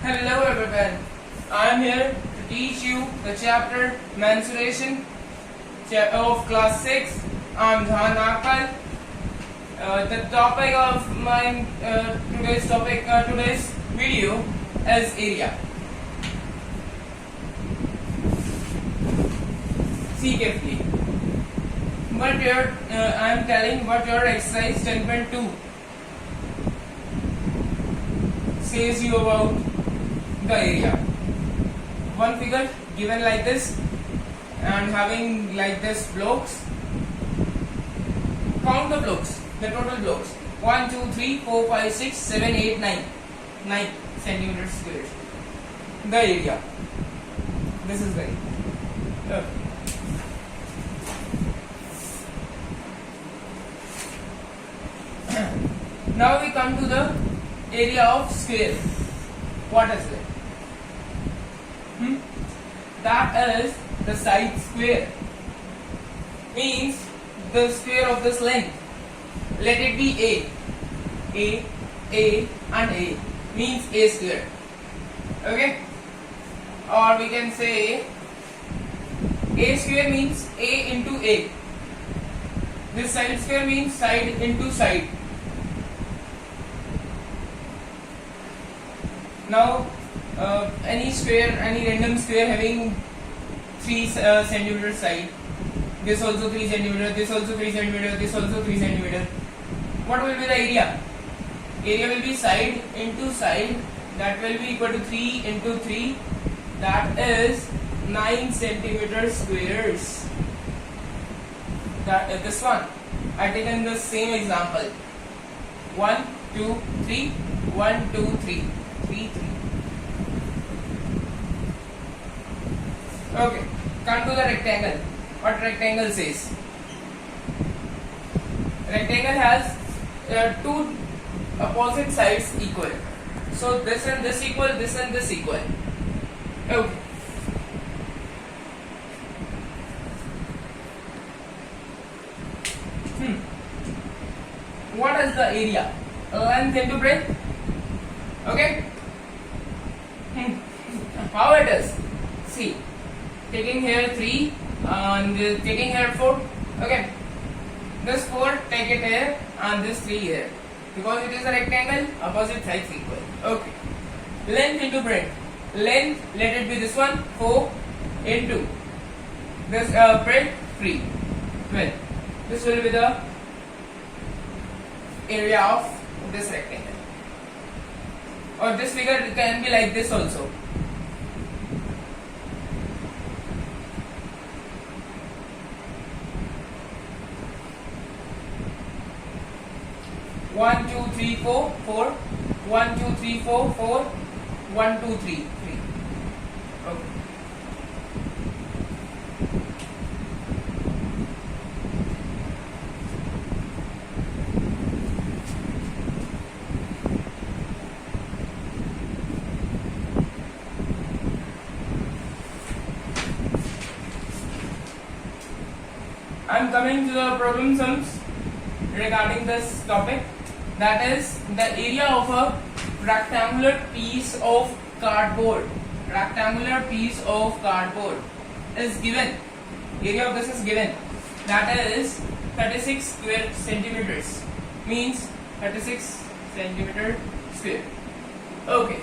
Hello everyone, I am here to teach you the chapter mensuration of class 6. I am Dhan Akal. The topic of my today's video is area. See carefully. I am telling what your exercise 10.2 says you about the area. One figure given like this and having like this blocks. Count the blocks, the total blocks. 1, 2, 3, 4, 5, 6, 7, 8, 9. 9 centimeters squared. The area. This is the area. Now we come to the area of square. What is it? That is the side square. Means the square of this length. Let it be A and A means A square. Okay? Or we can say A square means A into A. This side square means side into side. Now any random square having 3 centimeter side, this also 3 centimeter, this also 3 centimeter, this also 3 centimeter. What will be the area? Area will be side into side, that will be equal to 3 into 3, that is 9 centimeter squares. That is this one. I taken the same example. 1, 2, 3, 1, 2, 3. 3. Okay, come to the rectangle. What rectangle says? Rectangle has 2 opposite sides equal. So this and this equal, this and this equal. Okay. What is the area? Length into breadth. Okay. How it is? See, taking here 3 and taking here 4. Okay, this 4 take it here and this 3 here, because it is a rectangle, opposite sides equal. Okay, length into breadth. Length, let it be this one, 4 into this breadth 3, 12. This will be the area of this rectangle. Or this figure can be like this also. One, two, three, four, 4. 1, 2, 3, 4, 4. 1, 2, 3, 3. Okay. I am coming to the problem sums regarding this topic. That is the area of a rectangular piece of cardboard. Rectangular piece of cardboard is given. Area of this is given. That is 36 square centimeters. Means 36 centimeter square. Okay.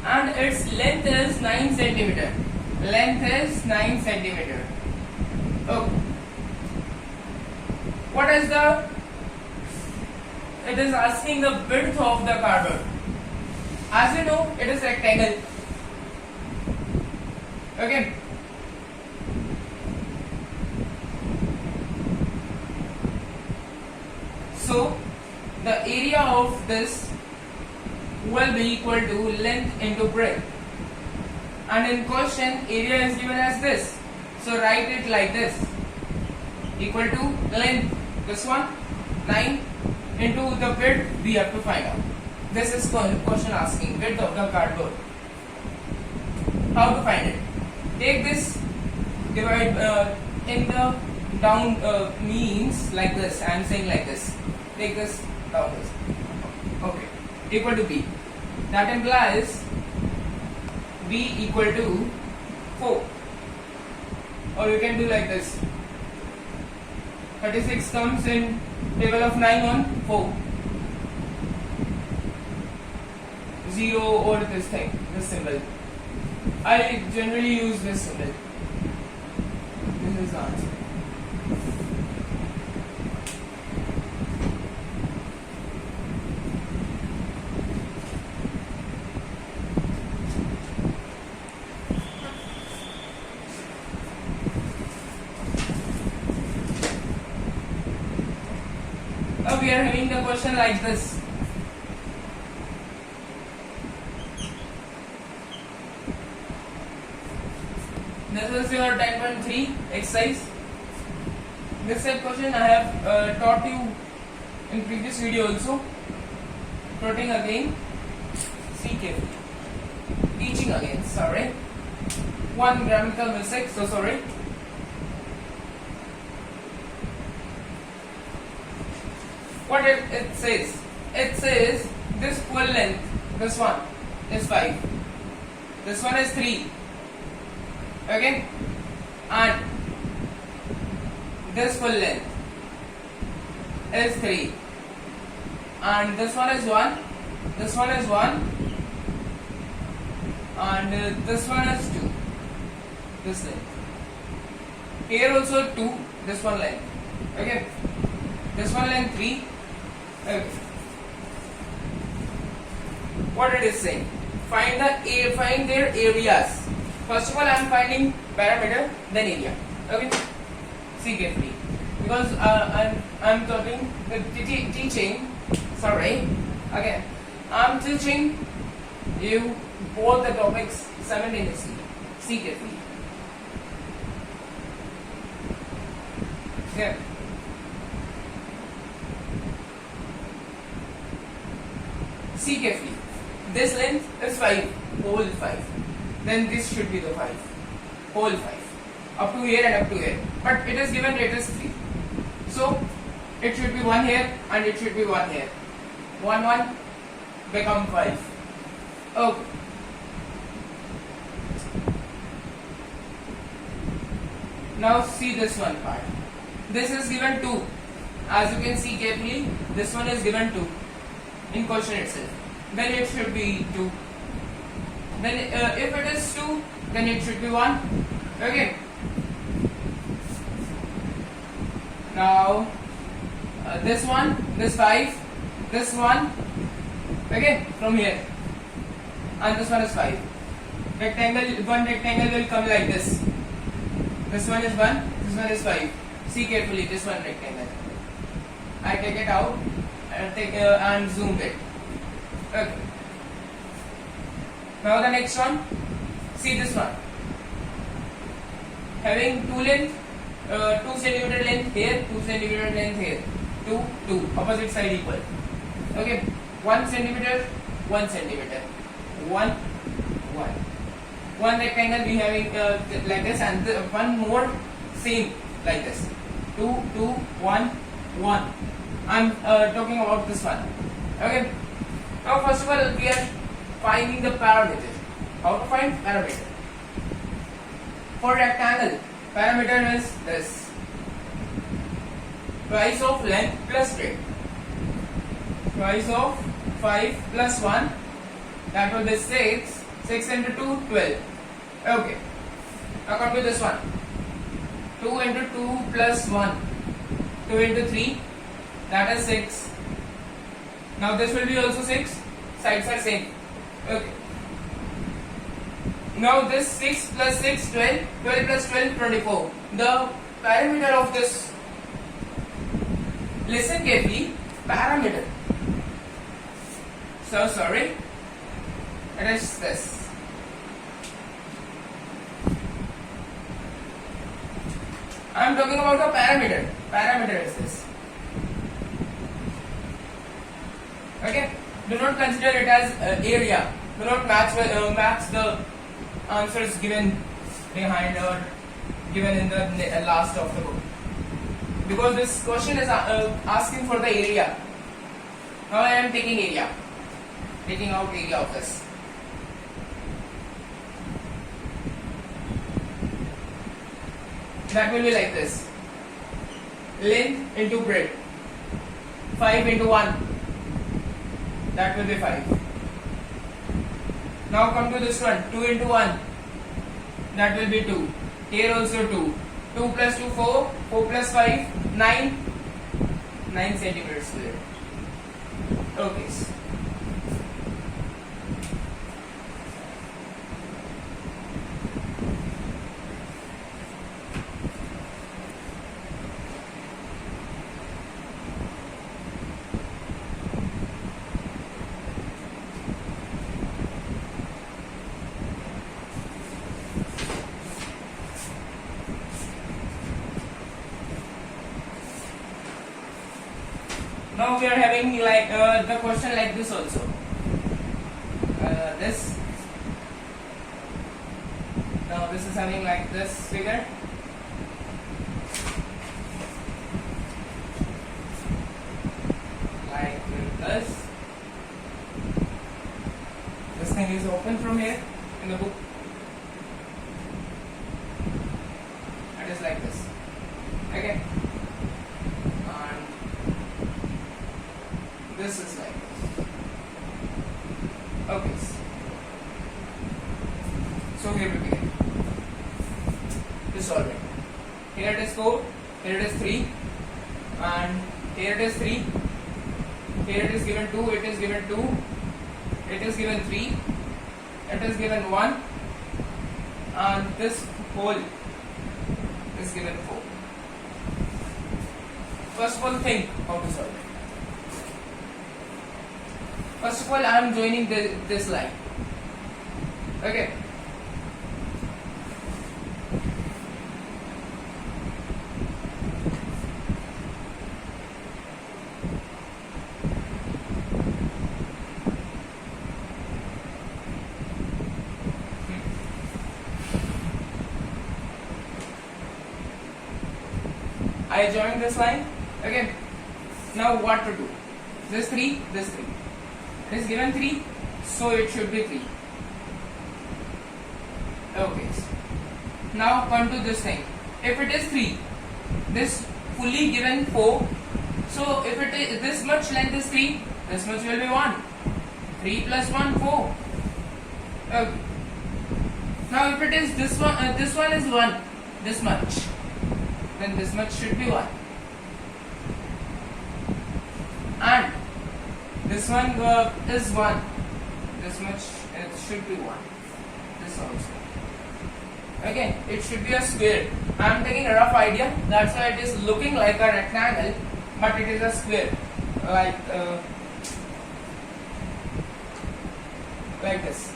And its length is 9 centimeter. Length is 9 centimeter. Okay. What is it is asking the width of the cardboard. As you know, it is rectangle. Okay. So the area of this will be equal to length into breadth. And in question, area is given as this. So write it like this. Equal to length, this one, 9, into the width we have to find out. This is question asking width of the cardboard. How to find it? Take this, divide in the down means like this. I am saying like this. Take this down this. Okay. Equal to B. That implies b equal to 4, or you can do like this. 36 comes in table of 9 on 4. 0 or this thing, this symbol. I generally use this symbol. This is the answer. Now we are having the question like this. This is your 10.3 exercise. This set question I have taught you in previous video also. Taughting again. See carefully. Teaching again. Sorry. One grammatical mistake. So sorry. What it says? It says this full length. This one is 5. This one is 3. Okay, and this full length is 3, and this one is 1, this one is 1, and this one is 2, this length. Here also 2, this one length. Okay, this one length 3. Okay, what it is saying? Find their areas. First of all, I am finding parameter, then area. Okay, see carefully, because I'm talking teaching. Sorry, again, I'm teaching you both the topics simultaneously. See carefully. Yeah. See carefully. This length is 5, whole 5. Then this should be the 5, whole 5, up to here and up to here. But it is given it is 3. So it should be 1 here and it should be 1 here. 1, 1 become 5. Okay. Now see this one part. This is given 2. As you can see carefully, this one is given 2 in question itself. Then it should be 2. Then if it is 2, then it should be 1. Okay. Now this one, this 5, this one. Okay, from here. And this one is 5. One rectangle will come like this. This one is 1, this one is 5. See carefully this one rectangle. I take it out and and zoom it. Okay. Now the next one, see this one, having 2 length, 2 centimeter length here, 2 centimeter length here, 2, 2, opposite side equal. Okay, 1 centimeter, 1 centimeter, 1, 1. One rectangle we having like this, and one more same like this, 2, 2, 1, 1. I'm talking about this one. Okay. Now first of all we are finding the parameter. How to find parameter? For rectangle, parameter is this: twice of length plus breadth. Twice of 5 plus 1, that will be 6. 6 into 2, 12. Okay. Now come to this one. 2 into 2 plus 1. 2 into 3, that is 6. Now this will be also 6. Sides are same. Okay. Now this 6 plus 6, 12. 12 plus 12, 24. The parameter of this, listen carefully, parameter. So sorry. It is this. I am talking about the parameter. Parameter is this. Okay. Do not consider it as area. Do not match the answers given behind or given in the last of the book, because this question is asking for the area. Now I am taking area, taking out area of this. that will be like this. Length into breadth. 5 into 1. That will be 5. Now come to this one. 2 into 1. That will be 2. Here also 2. 2 plus 2, 4. 4 plus 5, 9. 9 centimeters square. Okay. Now we are having like the question like this also. This. Now this is having like this figure. Like this. This thing is open from here in the book. It is like this. Okay. This is like this. Okay. So here we begin. To solve it. Here it is 4, here it is 3, and here it is 3. Here it is given 2, it is given 2, it is given 3, it is given 1, and this whole is given 4. First of all, think how to solve it. First of all, I am joining this line. Okay. I joined this line. Okay. Now what to do? This 3, this 3. It is given 3, so it should be 3. Okay. Now come to this thing. If it is 3, this fully given 4. So if it is this much length is 3, this much will be 1. 3 plus 1, 4. Okay. Now if it is this one is 1, this much, then this much should be 1. And this one is 1. This much it should be 1. This also. Okay, it should be a square. I am taking a rough idea. That's why it is looking like a rectangle, but it is a square, like this.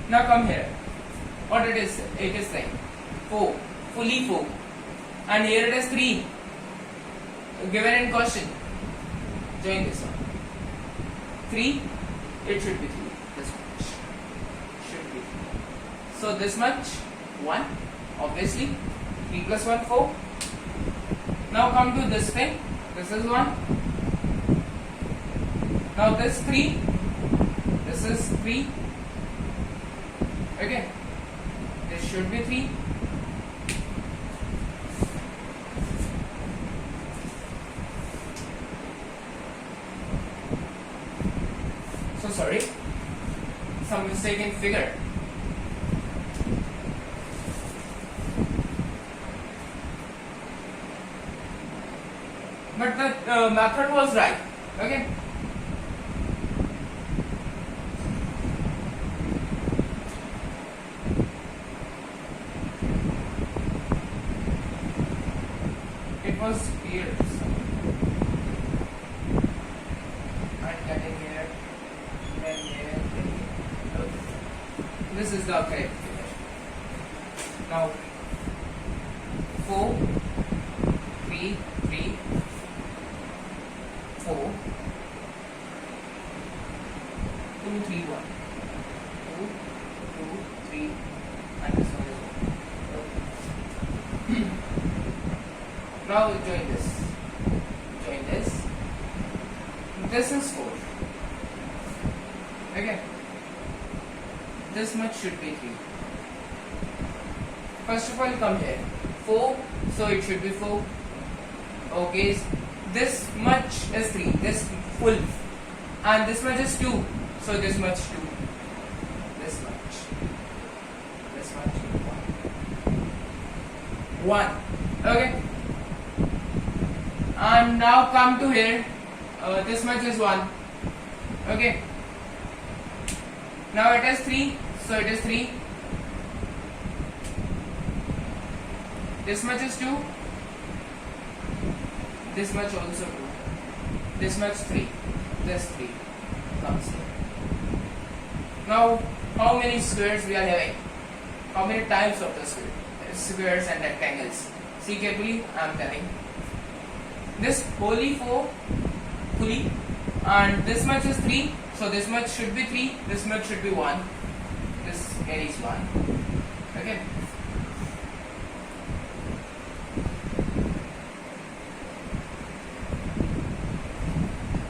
Now come here. What it is? It is saying 4, fully 4, and here it is 3 given in question. Join this one. 3, it should be 3. This much should be 3. So this much 1, obviously. 3 plus 1, 4. Now come to this thing. This is 1. Now this 3. This is 3. Okay. This should be 3. So sorry, some mistake in figure. But the method was right. Okay. It was here. I'm cutting here, then here, then here. Okay. This is the correct figure. Now 4, 3, 3, 4, 2, 3, 1. 2, 2, 3, and this one is 1. Okay. Now join this. Join this. This is 4. Okay, this much should be 3. First of all, come here. 4, so it should be 4. Okay, this much is 3, this full, and this much is 2, so this much 2. This much 1. Okay, and now come to here. This much is 1. Okay, now it is 3, so it is 3. This much is 2. This much also 2. This much 3. This 3 comes here. Now, how many squares we are having? How many types of the squares and rectangles? See carefully, I am telling. This wholly 4, fully, and this much is 3, so this much should be 3, this much should be 1, this carries 1. Okay.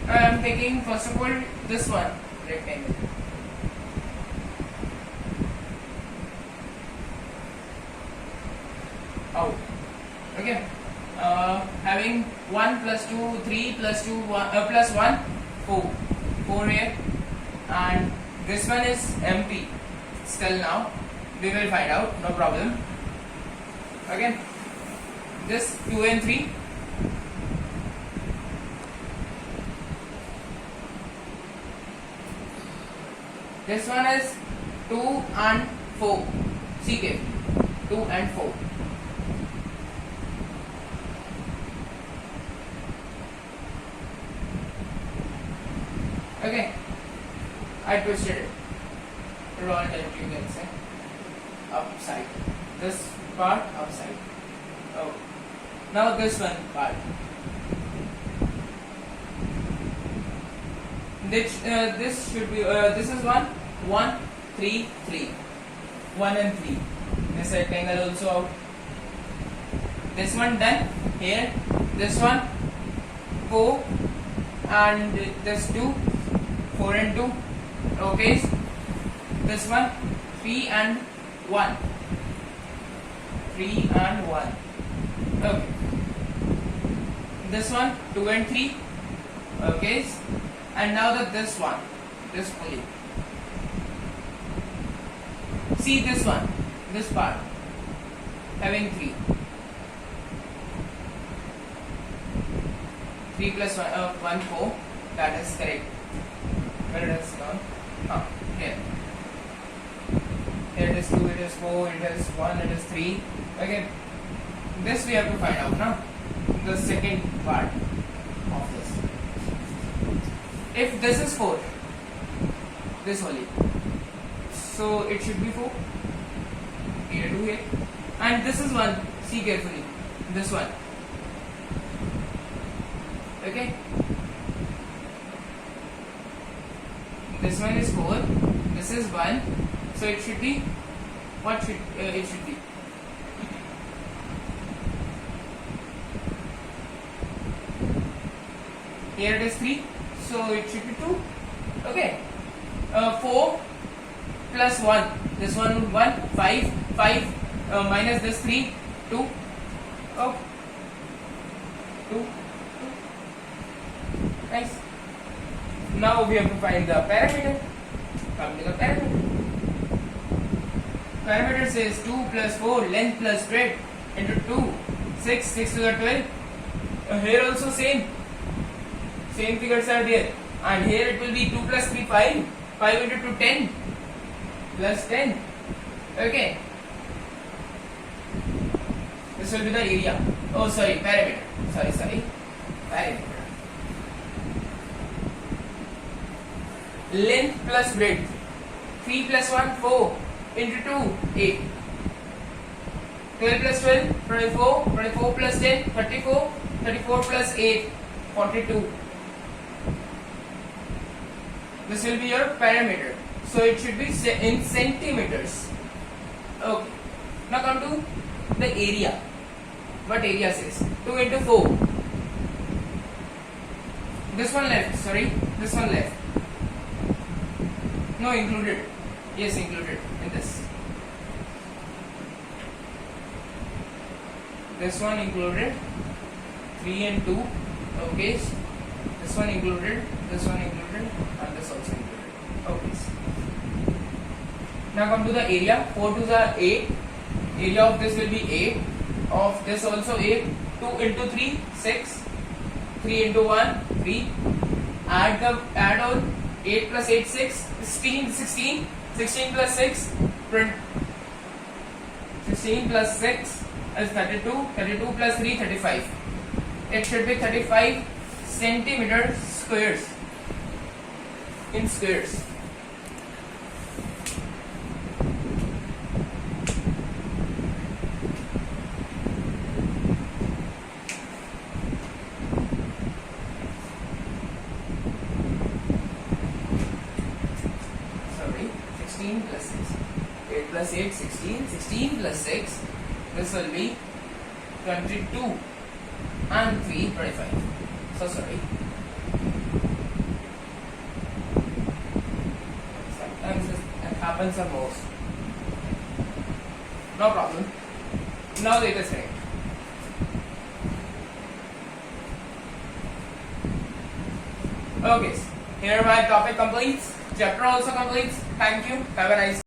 I am taking first of all this one, rectangle. Out. Okay. Having 1 plus 2, 3 plus 2, 1, plus 1, 4. 4 here. And this one is empty. Still now. We will find out. No problem. Again. This 2 and 3. This one is 2 and 4. See carefully. 2 and 4. Okay, I twisted it. Rolled it, you can say. Upside. This part upside. Oh. Now this one part. This should be. This is 1, 1, 3, 3. 1 and 3. This rectangle also out. This one done. Here. This one 4 and this 2. 4 and 2. Okay. This one 3 and 1. 3 and 1. Okay. This one 2 and 3. Okay. And now that this one, this pulley. See this one, this part, having 3. 3 plus 1, 4. That is correct. Where it is gone? Here. Here it is 2, it is 4, it is 1, it is 3. Okay. This we have to find out now. The second part of this. If this is 4, this only, so it should be 4. Here 2 here, and this is 1. See carefully, this one. Okay. This one is 4. This is 1. So it should be. What should it should be? Here it is 3. So it should be 2. Okay. 4 plus 1. This one 1. 5. 5 minus this 3. 2. Oh. 2. Nice. Now we have to find the parameter. Come to the parameter. Parameter says 2 plus 4 length plus breadth into 2. 6. 6 to the 12. Here also same. Same figures are there. And here it will be 2 plus 3, 5. 5 into 2, 10. Plus 10. Okay. This will be the area. Oh, sorry, parameter. Sorry. Parameter. Length plus breadth. 3 plus 1, 4. Into 2, 8. 12 plus 12, 24. 24 plus 10, 34. 34 plus 8, 42. This will be your parameter. So it should be in centimeters. Okay. Now come to the area. What area says? 2 into 4. This one left. Sorry. This one left. No, included. Yes, included in this. This one included 3 and 2. Okay. This one included. This one included, and this also included. Okay. Now come to the area. 4 2s are 8. Area of this will be 8. Of this also 8. 2 into 3 6. 3 into 1 3. Add on 8 plus 8 6. 16 plus 6 20. 16 plus 6 is 32. 32 plus 3 35. It should be 35 centimeter squares. In squares. Sorry, 16 plus 6. 8 plus 8, 16. 16 plus 6. This will be 22 and 3, 25. So sorry. Sometimes it happens at most. No problem. Now it is correct. Okay, here my topic completes. Chapter also completes. Thank you. Have a nice day.